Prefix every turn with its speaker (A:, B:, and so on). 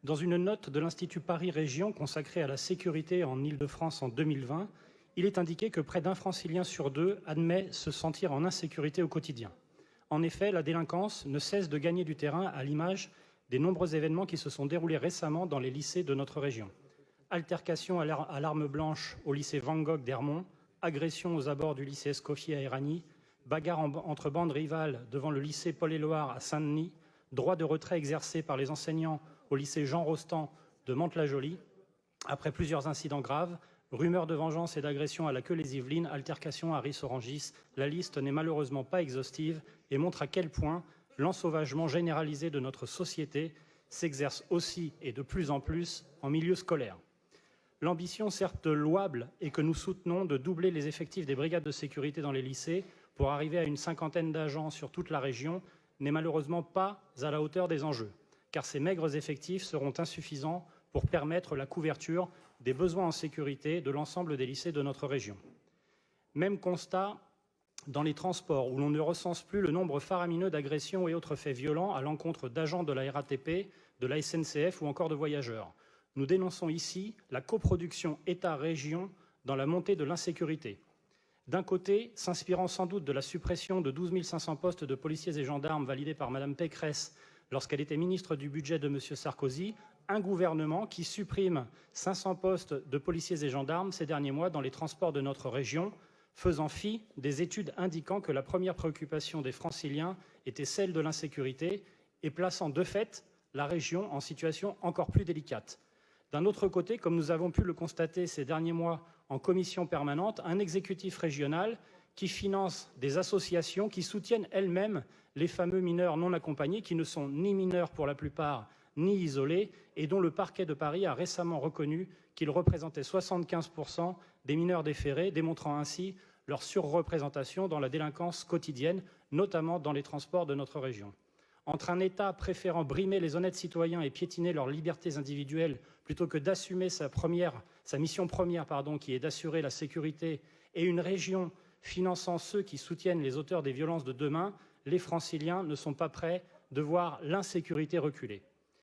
A: Dans une note de l'Institut Paris Région consacrée à la sécurité en Île-de-France en 2020, il est indiqué que près d'un Francilien sur deux admet se sentir en insécurité au quotidien. En effet, la délinquance ne cesse de gagner du terrain à l'image des nombreux événements qui se sont déroulés récemment dans les lycées de notre région. Altercations à l'arme blanche au lycée Van Gogh d'Hermont, agressions aux abords du lycée Escoffier à Éragny, bagarres entre bandes rivales devant le lycée Paul-et-Loire à Saint-Denis, droit de retrait exercé par les enseignants au lycée Jean Rostand de Mantes-la-Jolie. Après plusieurs incidents graves, rumeurs de vengeance et d'agression à la Queue-les-Yvelines, altercations à Ris-Orangis, la liste n'est malheureusement pas exhaustive et montre à quel point l'ensauvagement généralisé de notre société s'exerce aussi et de plus en plus en milieu scolaire. L'ambition, certes louable, et que nous soutenons, de doubler les effectifs des brigades de sécurité dans les lycées pour arriver à une 50aine d'agents sur toute la région, n'est malheureusement pas à la hauteur des enjeux, car ces maigres effectifs seront insuffisants pour permettre la couverture des besoins en sécurité de l'ensemble des lycées de notre région. Même constat dans les transports, où l'on ne recense plus le nombre faramineux d'agressions et autres faits violents à l'encontre d'agents de la RATP, de la SNCF ou encore de voyageurs. Nous dénonçons ici la coproduction État-région dans la montée de l'insécurité. D'un côté, s'inspirant sans doute de la suppression de 12 500 postes de policiers et gendarmes validés par Mme Pécresse lorsqu'elle était ministre du budget de M. Sarkozy, un gouvernement qui supprime 500 postes de policiers et gendarmes ces derniers mois dans les transports de notre région, faisant fi des études indiquant que la première préoccupation des Franciliens était celle de l'insécurité et plaçant de fait la région en situation encore plus délicate. D'un autre côté, comme nous avons pu le constater ces derniers mois en commission permanente, un exécutif régional qui finance des associations qui soutiennent elles-mêmes les fameux mineurs non accompagnés, qui ne sont ni mineurs pour la plupart, ni isolés, et dont le parquet de Paris a récemment reconnu qu'ils représentaient 75% des mineurs déférés, démontrant ainsi leur surreprésentation dans la délinquance quotidienne, notamment dans les transports de notre région. Entre un État préférant brimer les honnêtes citoyens et piétiner leurs libertés individuelles plutôt que d'assumer sa mission première, qui est d'assurer la sécurité, et une région finançant ceux qui soutiennent les auteurs des violences de demain, les Franciliens ne sont pas prêts de voir l'insécurité reculer.